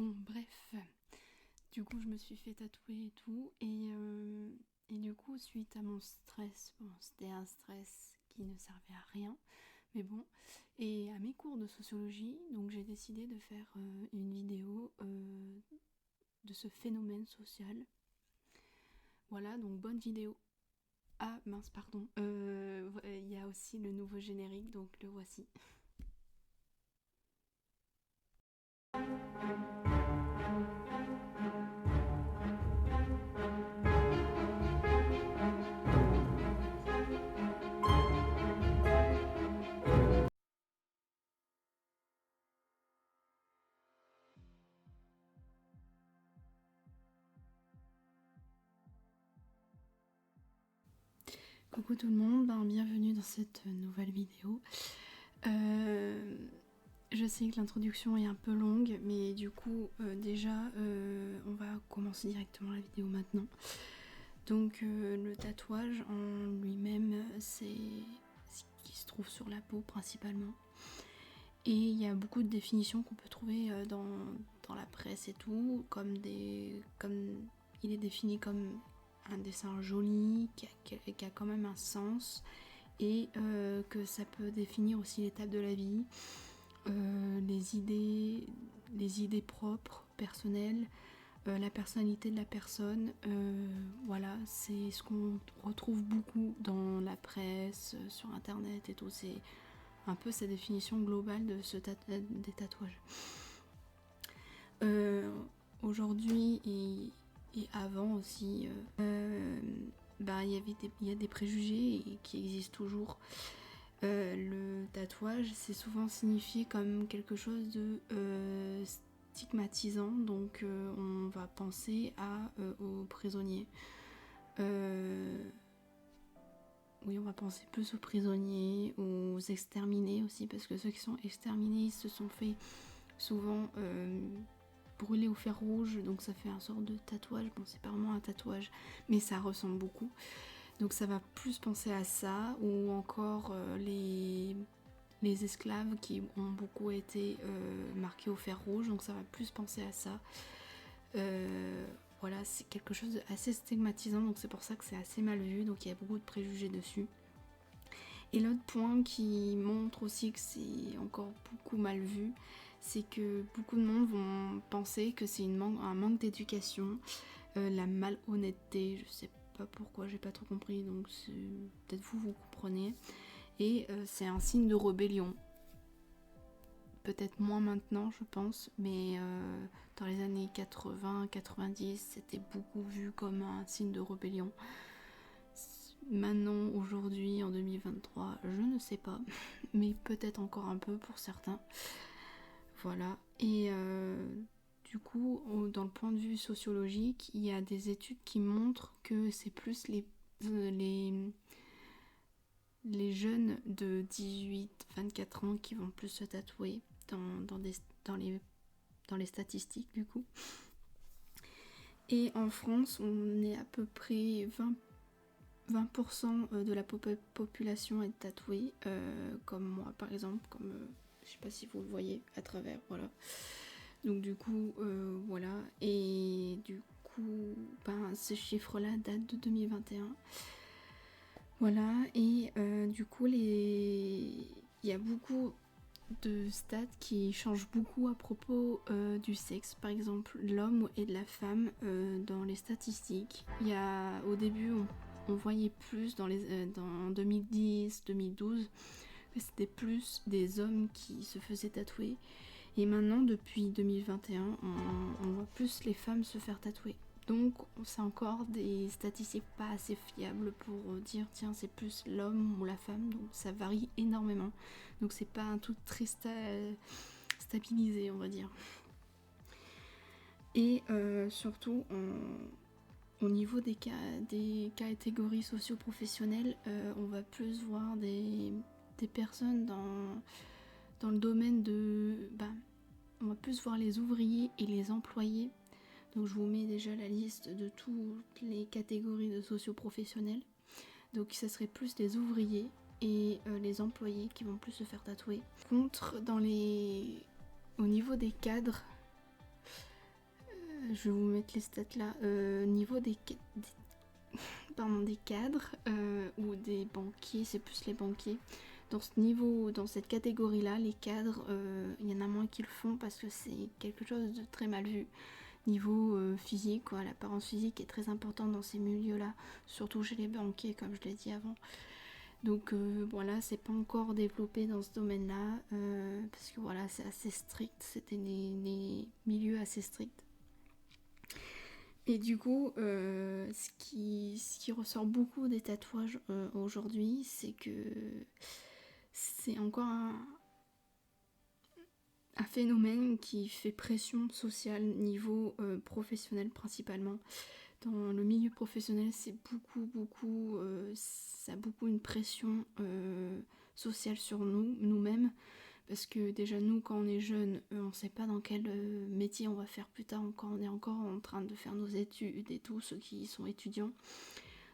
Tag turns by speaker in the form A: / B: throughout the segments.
A: Bon, bref, du coup, je me suis fait tatouer et tout, et du coup, suite à mon stress, bon, c'était un stress qui ne servait à rien, mais bon, et à mes cours de sociologie, donc j'ai décidé de faire une vidéo de ce phénomène social. Voilà, donc bonne vidéo. Ah mince, pardon. Il y a aussi le nouveau générique, donc le voici. Coucou tout le monde, bienvenue dans cette nouvelle vidéo. Je sais que l'introduction est un peu longue, mais du coup déjà on va commencer directement la vidéo maintenant. Donc le tatouage en lui-même, c'est ce qui se trouve sur la peau principalement. Et il y a beaucoup de définitions qu'on peut trouver dans la presse et tout, comme il est défini comme un dessin joli, qui a quand même un sens, et que ça peut définir aussi l'étape de la vie, les idées propres, personnelles, la personnalité de la personne. Voilà, c'est ce qu'on retrouve beaucoup dans la presse, sur internet et tout. C'est un peu sa définition globale de des tatouages. Aujourd'hui et avant aussi, il y a des préjugés qui existent toujours. Le tatouage, c'est souvent signifié comme quelque chose de stigmatisant, donc on va penser aux prisonniers. Oui, on va penser plus aux prisonniers, aux exterminés aussi, parce que ceux qui sont exterminés, ils se sont fait souvent brûler au fer rouge, donc ça fait un sort de tatouage. Bon, c'est pas vraiment un tatouage, mais ça ressemble beaucoup. Donc ça va plus penser à ça, ou encore les esclaves qui ont beaucoup été marqués au fer rouge, donc ça va plus penser à ça. Voilà, c'est quelque chose d'assez stigmatisant, donc c'est pour ça que c'est assez mal vu, donc il y a beaucoup de préjugés dessus. Et l'autre point qui montre aussi que c'est encore beaucoup mal vu, c'est que beaucoup de monde vont penser que c'est un manque d'éducation, la malhonnêteté, je sais pas pourquoi, j'ai pas trop compris, donc peut-être vous comprenez, et c'est un signe de rébellion. Peut-être moins maintenant, je pense, mais dans les années 80-90, c'était beaucoup vu comme un signe de rébellion. Maintenant, aujourd'hui, en 2023, je ne sais pas, mais peut-être encore un peu pour certains. Voilà, et du coup, dans le point de vue sociologique, il y a des études qui montrent que c'est plus les jeunes de 18-24 ans qui vont plus se tatouer dans les statistiques du coup. Et en France, on est à peu près 20% de la population est tatouée, comme moi par exemple, je sais pas si vous le voyez à travers, voilà. Donc du coup, voilà, et du coup, ce chiffre-là date de 2021. Voilà, et du coup, il y a beaucoup de stats qui changent beaucoup à propos du sexe, par exemple l'homme et de la femme dans les statistiques. Au début, on voyait plus dans 2010-2012 que c'était plus des hommes qui se faisaient tatouer. Et maintenant, depuis 2021, on voit plus les femmes se faire tatouer. Donc c'est encore des statistiques pas assez fiables pour dire tiens c'est plus l'homme ou la femme, donc ça varie énormément. Donc c'est pas un truc très stabilisé on va dire. Et surtout au niveau des catégories socio-professionnelles, on va plus voir des personnes dans le domaine on va plus voir les ouvriers et les employés. Donc je vous mets déjà la liste de toutes les catégories de socio-professionnels. Donc ça serait plus les ouvriers et les employés qui vont plus se faire tatouer. Contre, au niveau des cadres, je vais vous mettre les stats là. Niveau des cadres ou des banquiers, c'est plus les banquiers. Dans cette catégorie-là, les cadres, il y en a moins qui le font parce que c'est quelque chose de très mal vu. Niveau physique, quoi, l'apparence physique est très importante dans ces milieux-là, surtout chez les banquiers, comme je l'ai dit avant. Donc voilà, c'est pas encore développé dans ce domaine-là, parce que voilà, c'est assez strict, c'était des milieux assez stricts. Et du coup, ce qui ressort beaucoup des tatouages aujourd'hui, c'est que c'est encore un phénomène qui fait pression sociale niveau professionnel principalement. Dans le milieu professionnel, c'est ça a beaucoup une pression sociale sur nous-mêmes, parce que déjà nous, quand on est jeune, on ne sait pas dans quel métier on va faire plus tard, quand on est encore en train de faire nos études et tout, ceux qui sont étudiants.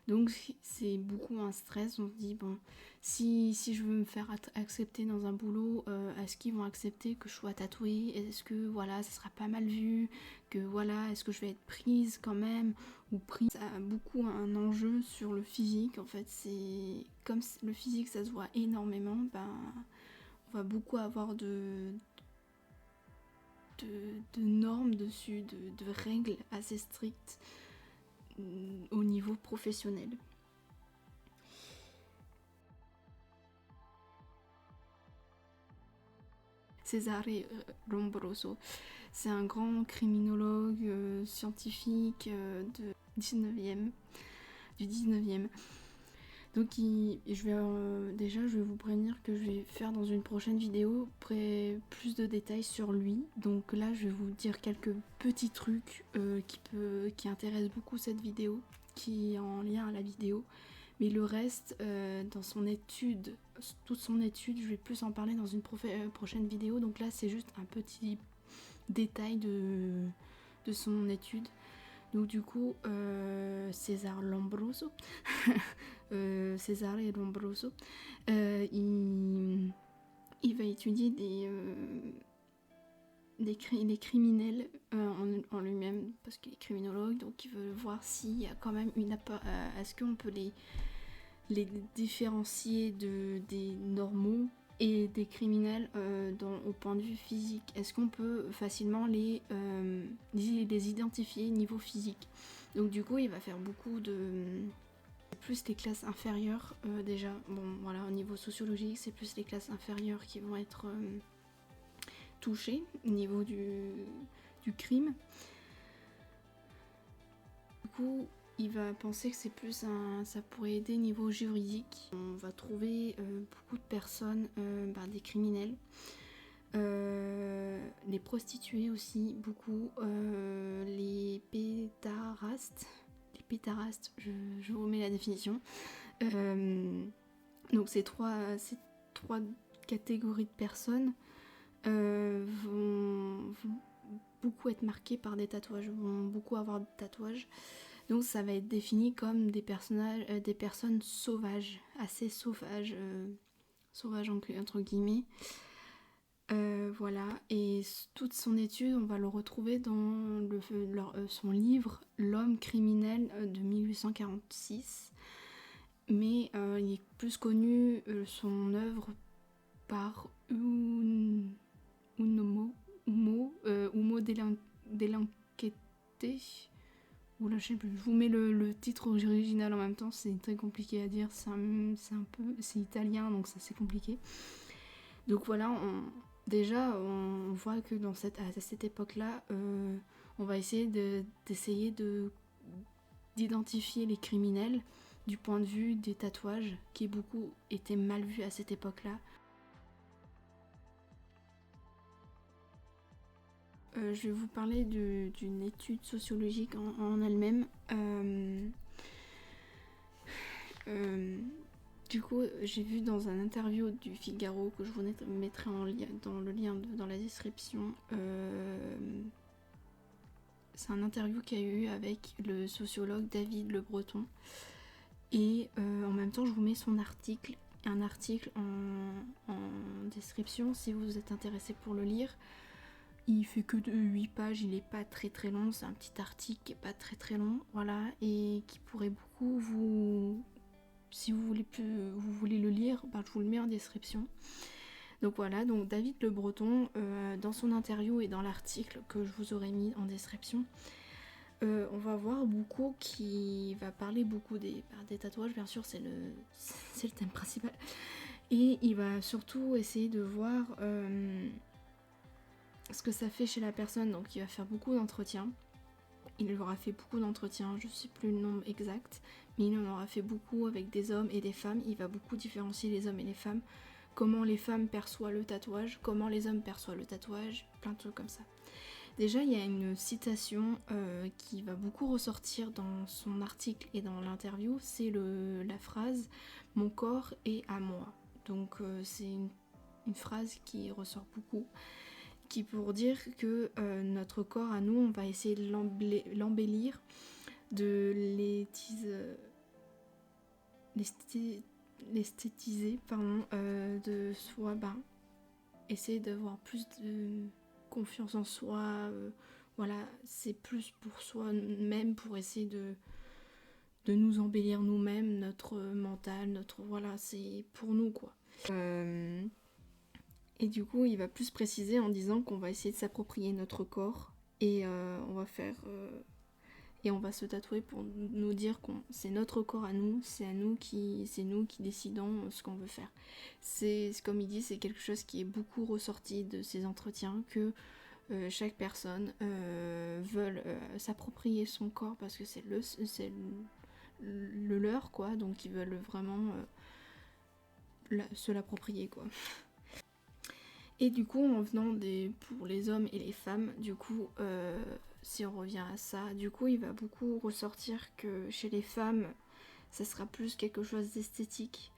A: Donc c'est beaucoup un stress, on se dit bon, si je veux me faire accepter dans un boulot, est-ce qu'ils vont accepter que je sois tatouée? Est-ce que voilà, ça sera pas mal vu? Que voilà, est-ce que je vais être prise quand même? Ou prise? Ça a beaucoup un enjeu sur le physique, en fait, c'est comme le physique ça se voit énormément, ben on va beaucoup avoir de normes dessus, de règles assez strictes au niveau professionnel. Cesare Lombroso, c'est un grand criminologue scientifique du 19e. Donc je vais vous prévenir que je vais faire dans une prochaine vidéo plus de détails sur lui. Donc là je vais vous dire quelques petits trucs qui intéressent beaucoup cette vidéo, qui est en lien à la vidéo. Mais le reste, dans toute son étude, je vais plus en parler dans une prochaine vidéo. Donc là c'est juste un petit détail de son étude. Donc du coup, Cesare Lombroso, Cesare Lombroso, il va étudier les criminels en lui-même, parce qu'il est criminologue, donc il veut voir s'il y a quand même est-ce qu'on peut les différencier des normaux et des criminels au point de vue physique. Est-ce qu'on peut facilement les identifier niveau physique? Donc du coup il va faire beaucoup de plus les classes inférieures déjà. Bon voilà, au niveau sociologique c'est plus les classes inférieures qui vont être touchées au niveau du crime. Du coup il va penser que c'est plus ça pourrait aider niveau juridique. On va trouver beaucoup de personnes, des criminels, les prostituées aussi, beaucoup, les pétarastes. Les pétarastes, je vous mets la définition. Donc ces trois catégories de personnes vont beaucoup être marquées par des tatouages, vont beaucoup avoir de tatouages. Donc ça va être défini comme des personnes sauvages, assez sauvages, sauvages entre guillemets. Voilà, et toute son étude, on va le retrouver dans son livre L'homme criminel de 1846. Mais il est plus connu, son œuvre, par Umo Delanquete. Oula, je sais plus. Je vous mets le titre original en même temps, c'est très compliqué à dire, c'est italien donc c'est assez compliqué. Donc voilà, on voit que à cette époque-là, on va essayer d'identifier les criminels du point de vue des tatouages, qui beaucoup étaient mal vus à cette époque-là. Je vais vous parler d'une étude sociologique en elle-même. Du coup, j'ai vu dans un interview du Figaro, que je vous mettrai dans le lien dans la description, c'est un interview qu'il y a eu avec le sociologue David Le Breton. Et en même temps, je vous mets un article en description si vous êtes intéressé pour le lire. Il fait que de 8 pages, il est pas très très long, c'est un petit article qui est pas très très long, voilà, et qui pourrait beaucoup vous... Si vous voulez le lire, ben, je vous le mets en description. Donc voilà, donc David Le Breton, dans son interview et dans l'article que je vous aurai mis en description, on va voir beaucoup qui va parler beaucoup des tatouages, bien sûr, c'est le thème principal. Et il va surtout essayer de voir ce que ça fait chez la personne, donc il va faire beaucoup d'entretiens. Il aura fait beaucoup d'entretiens, je ne sais plus le nombre exact, mais il en aura fait beaucoup avec des hommes et des femmes. Il va beaucoup différencier les hommes et les femmes, comment les femmes perçoivent le tatouage, comment les hommes perçoivent le tatouage, plein de trucs comme ça. Déjà, il y a une citation qui va beaucoup ressortir dans son article et dans l'interview, c'est la phrase « Mon corps est à moi ». Donc c'est une phrase qui ressort beaucoup, qui pour dire que notre corps à nous, on va essayer de l'embellir, de l'esthétiser, pardon, de soi, essayer d'avoir plus de confiance en soi, voilà, c'est plus pour soi-même, pour essayer de nous embellir nous-mêmes, notre mental, voilà, c'est pour nous quoi. Et du coup, il va plus préciser en disant qu'on va essayer de s'approprier notre corps et on va se tatouer pour nous dire que c'est notre corps à nous, c'est nous qui décidons ce qu'on veut faire. C'est comme il dit, c'est quelque chose qui est beaucoup ressorti de ces entretiens, que chaque personne veut s'approprier son corps parce que c'est le leur quoi, donc ils veulent vraiment se l'approprier quoi. Et du coup, en venant pour les hommes et les femmes, du coup, si on revient à ça, du coup, il va beaucoup ressortir que chez les femmes, ça sera plus quelque chose d'esthétique,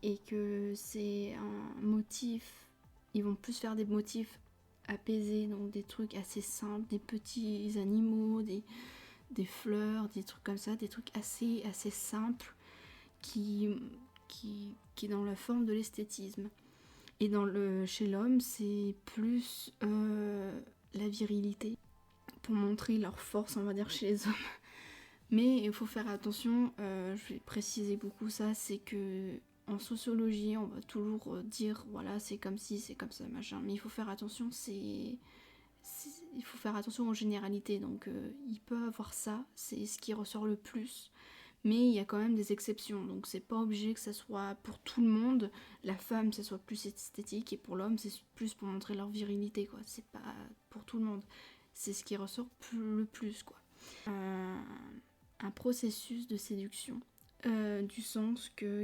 A: et que c'est un motif, ils vont plus faire des motifs apaisés, donc des trucs assez simples, des petits animaux, des fleurs, des trucs comme ça, des trucs assez simples qui dans la forme de l'esthétisme. Et chez l'homme, c'est plus la virilité, pour montrer leur force, on va dire, chez les hommes. Mais il faut faire attention, je vais préciser beaucoup ça, c'est que en sociologie, on va toujours dire, voilà, c'est comme ci, c'est comme ça, machin. Mais il faut faire attention, il faut faire attention aux généralités. Donc il peut avoir ça, c'est ce qui ressort le plus. Mais il y a quand même des exceptions, donc c'est pas obligé que ça soit pour tout le monde. La femme, ça soit plus esthétique, et pour l'homme, c'est plus pour montrer leur virilité, quoi. C'est pas pour tout le monde. C'est ce qui ressort le plus, quoi. Un processus de séduction, du sens que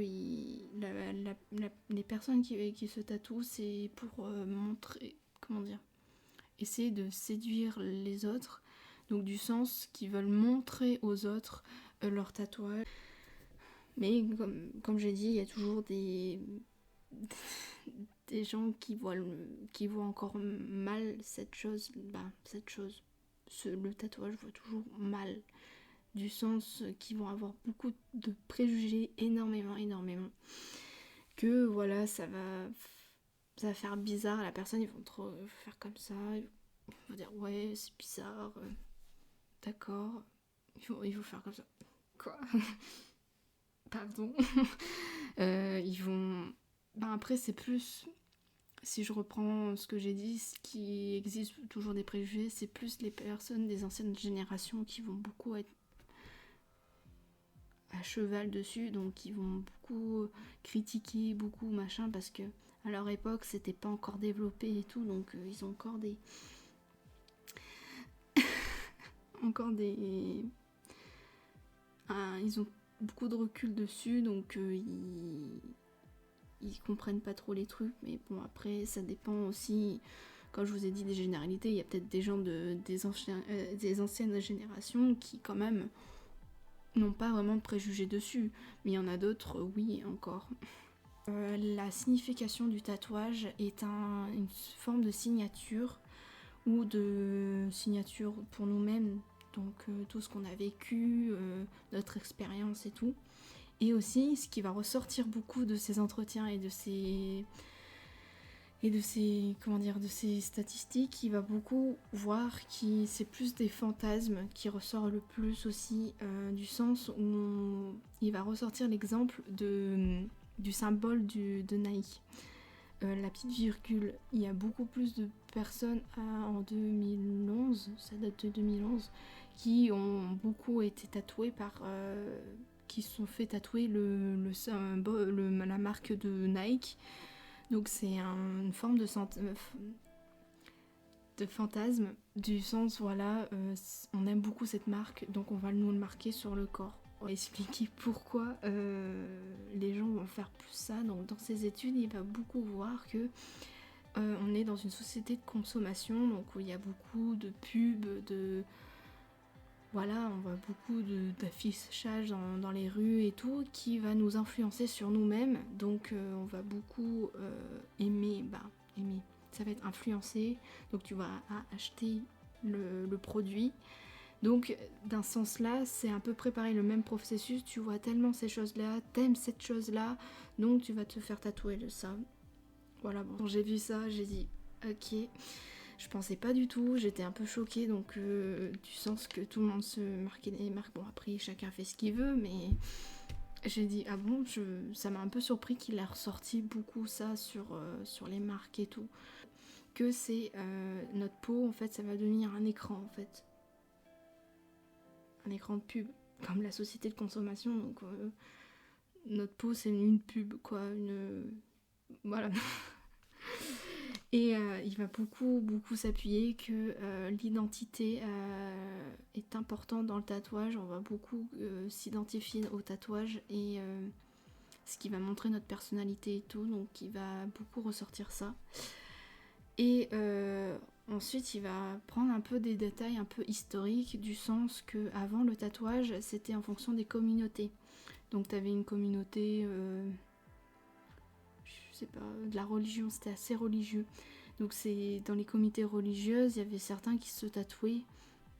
A: les personnes qui se tatouent, c'est pour montrer, comment dire, essayer de séduire les autres, donc du sens qu'ils veulent montrer aux autres leur tatouage. Mais comme j'ai dit, il y a toujours des gens qui voient encore mal cette chose. Le tatouage voit toujours mal, du sens qu'ils vont avoir beaucoup de préjugés, énormément, que voilà, ça va faire bizarre à la personne, ils vont trop faire comme ça, ils vont dire ouais, c'est bizarre, d'accord, il faut faire comme ça. Quoi? Pardon. Ils vont... après, c'est plus... Si je reprends ce que j'ai dit, ce qui existe toujours des préjugés, c'est plus les personnes des anciennes générations qui vont beaucoup être à cheval dessus, donc ils vont beaucoup critiquer, beaucoup machin, parce que à leur époque, c'était pas encore développé et tout, donc ils ont encore des... ils ont beaucoup de recul dessus, donc ils comprennent pas trop les trucs. Mais bon, après ça dépend aussi, comme je vous ai dit, des généralités. Il y a peut-être des gens des anciennes générations qui quand même n'ont pas vraiment de préjugés dessus, mais il y en a d'autres, oui, encore. La signification du tatouage est une forme de signature, ou de signature pour nous-mêmes, donc tout ce qu'on a vécu, notre expérience et tout. Et aussi, ce qui va ressortir beaucoup de ces entretiens et de et de ses, comment dire, de ses statistiques, il va beaucoup voir que c'est plus des fantasmes qui ressort le plus aussi, du sens où il va ressortir l'exemple du symbole de Nike. La petite virgule, il y a beaucoup plus de personnes en 2011, ça date de 2011, qui ont beaucoup été tatouées qui se sont fait tatouer le symbole, la marque de Nike. Donc c'est une forme de fantasme, du sens, voilà, on aime beaucoup cette marque, donc on va nous le marquer sur le corps. On va expliquer pourquoi les gens vont faire plus ça. Donc dans ses études, il va beaucoup voir que on est dans une société de consommation, donc où il y a beaucoup de pubs, voilà, on voit beaucoup d'affichage dans les rues et tout, qui va nous influencer sur nous-mêmes. Donc on va beaucoup aimer, ça va être influencé, donc tu vas acheter le produit. Donc d'un sens là, c'est un peu préparer le même processus, tu vois tellement ces choses-là, t'aimes cette chose-là, donc tu vas te faire tatouer de ça. Voilà, bon, quand j'ai vu ça, j'ai dit ok. Je pensais pas du tout, j'étais un peu choquée, donc du sens que tout le monde se marquait des marques. Bon, après, chacun fait ce qu'il veut, mais j'ai dit, ah bon, ça m'a un peu surpris qu'il a ressorti beaucoup ça sur les marques et tout. Que c'est notre peau, en fait, ça va devenir un écran, en fait. Un écran de pub, comme la société de consommation, donc notre peau, c'est une pub, quoi, voilà. Et il va beaucoup s'appuyer que l'identité est importante dans le tatouage. On va beaucoup s'identifier au tatouage et ce qui va montrer notre personnalité et tout. Donc il va beaucoup ressortir ça. Et ensuite il va prendre un peu des détails un peu historiques, du sens que avant le tatouage c'était en fonction des communautés. Donc tu avais une communauté... je sais pas, de la religion, c'était assez religieux. Donc c'est dans les comités religieuses, il y avait certains qui se tatouaient,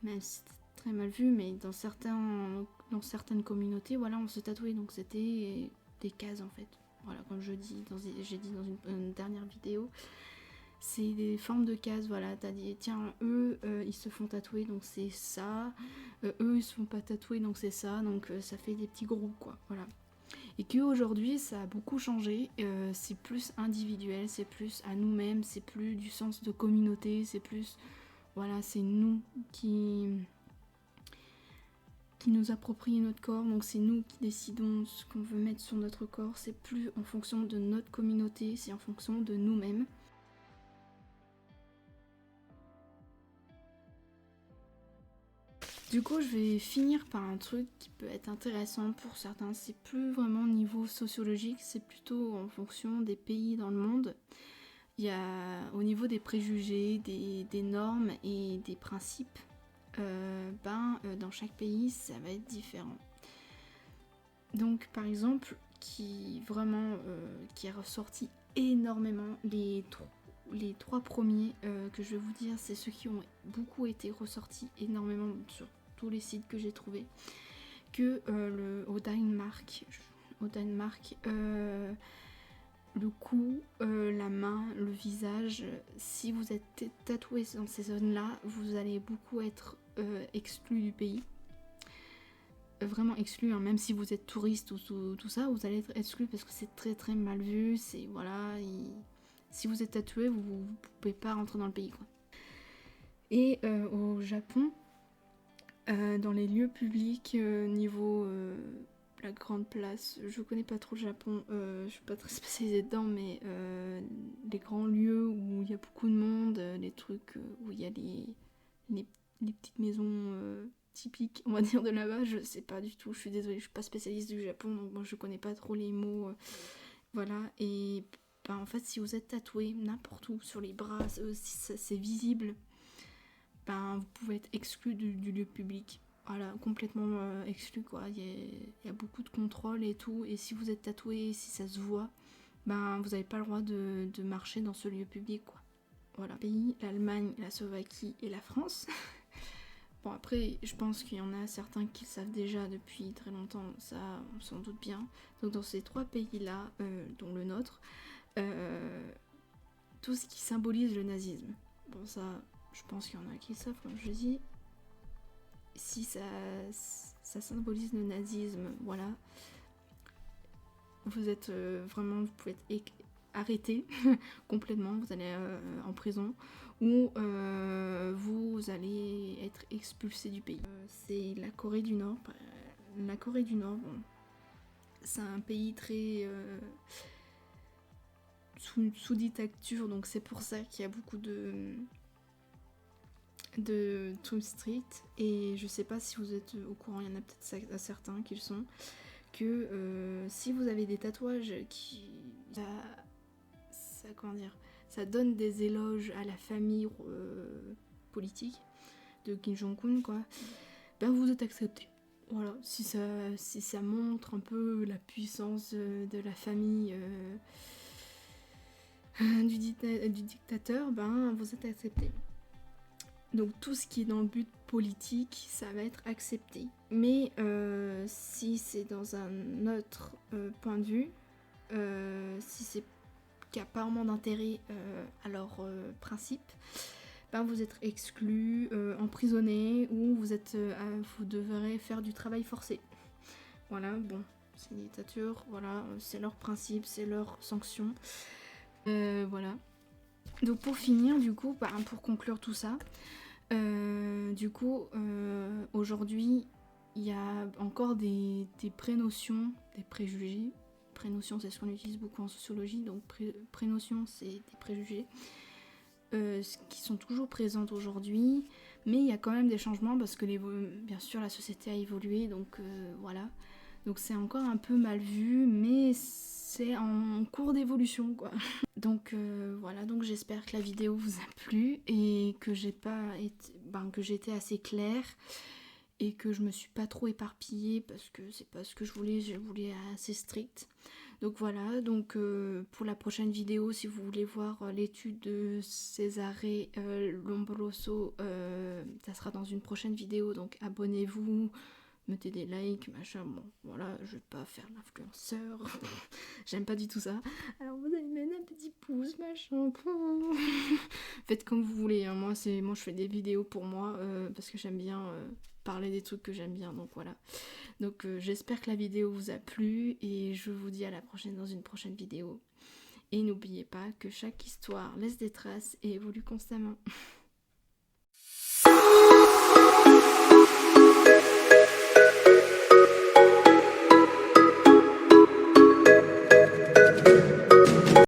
A: mais c'était très mal vu, mais dans certaines communautés, voilà, on se tatouait, donc c'était des cases en fait. Voilà, comme j'ai dit dans une dernière vidéo, c'est des formes de cases, voilà, t'as dit, tiens, eux, ils se font tatouer, donc c'est ça, eux, ils se font pas tatouer, donc c'est ça, donc ça fait des petits groupes, quoi, voilà. Et qu'aujourd'hui ça a beaucoup changé, c'est plus individuel, c'est plus à nous-mêmes, c'est plus du sens de communauté, c'est plus, voilà, c'est nous qui nous approprions notre corps, donc c'est nous qui décidons ce qu'on veut mettre sur notre corps, c'est plus en fonction de notre communauté, c'est en fonction de nous-mêmes. Du coup, je vais finir par un truc qui peut être intéressant pour certains. C'est plus vraiment au niveau sociologique, c'est plutôt en fonction des pays dans le monde. Il y a au niveau des préjugés, des normes et des principes, dans chaque pays, ça va être différent. Donc, par exemple, qui est ressorti énormément, les trois premiers que je vais vous dire, c'est ceux qui ont beaucoup été ressortis énormément sur tous les sites que j'ai trouvés, que au Danemark, le cou, la main, le visage, si vous êtes tatoué dans ces zones-là, vous allez beaucoup être exclu du pays. Vraiment exclu, hein, même si vous êtes touriste ou tout ça, vous allez être exclu parce que c'est très très mal vu, c'est voilà, si vous êtes tatoué, vous pouvez pas rentrer dans le pays, quoi. Et au Japon, dans les lieux publics, niveau la grande place, je connais pas trop le Japon, je suis pas très spécialisée dedans, mais les grands lieux où il y a beaucoup de monde, les trucs où il y a les petites maisons typiques, on va dire, de là-bas, je sais pas du tout, je suis désolée, je suis pas spécialiste du Japon, donc moi je connais pas trop les mots, voilà, et en fait si vous êtes tatoué n'importe où, sur les bras, si c'est visible, vous pouvez être exclu du lieu public. Voilà, complètement exclu, quoi. Il y a beaucoup de contrôles et tout, et si vous êtes tatoué, si ça se voit, vous n'avez pas le droit de marcher dans ce lieu public, quoi. Voilà. Pays, l'Allemagne, la Slovaquie et la France. Bon, après, je pense qu'il y en a certains qui le savent déjà depuis très longtemps, ça on s'en doute bien. Donc dans ces trois pays-là, dont le nôtre, tout ce qui symbolise le nazisme. Bon, ça, je pense qu'il y en a qui savent, comme je dis. Si ça symbolise le nazisme, voilà. Vous êtes vraiment, vous pouvez être arrêté complètement, vous allez en prison, ou vous allez être expulsé du pays. C'est la Corée du Nord. La Corée du Nord, bon, c'est un pays très sous dictature, donc c'est pour ça qu'il y a beaucoup de Trump Street, et je sais pas si vous êtes au courant, il y en a peut-être certains qui le sont, que si vous avez des tatouages qui... comment dire, ça donne des éloges à la famille politique de Kim Jong-un, quoi, ben vous êtes accepté. Voilà, si ça montre un peu la puissance de la famille du dictateur, ben vous êtes accepté. Donc tout ce qui est dans le but politique, ça va être accepté. Mais si c'est dans un autre point de vue, si c'est qu'il n'y a pas vraiment d'intérêt à leur principe, ben vous êtes exclu, emprisonné, ou vous devrez faire du travail forcé. Voilà, bon, c'est une dictature, voilà, c'est leur principe, c'est leur sanction. Voilà. Donc pour finir, du coup, pour conclure tout ça, aujourd'hui, il y a encore des prénotions, des préjugés. Prénotions, c'est ce qu'on utilise beaucoup en sociologie, donc prénotions, c'est des préjugés qui sont toujours présentes aujourd'hui, mais il y a quand même des changements parce que bien sûr la société a évolué, donc voilà. Donc c'est encore un peu mal vu, mais c'est en cours d'évolution, quoi. Donc voilà, donc j'espère que la vidéo vous a plu et que j'ai été assez claire et que je me suis pas trop éparpillée parce que c'est pas ce que je voulais assez strict. Donc voilà, donc pour la prochaine vidéo, si vous voulez voir l'étude de Cesare Lombroso, ça sera dans une prochaine vidéo, donc abonnez-vous, mettez des likes, machin, bon, voilà, je vais pas faire l'influenceur, j'aime pas du tout ça. Alors vous allez mettre un petit pouce, machin, faites comme vous voulez, hein. Moi je fais des vidéos pour moi, parce que j'aime bien parler des trucs que j'aime bien, donc voilà. Donc j'espère que la vidéo vous a plu, et je vous dis à la prochaine dans une prochaine vidéo. Et n'oubliez pas que chaque histoire laisse des traces et évolue constamment.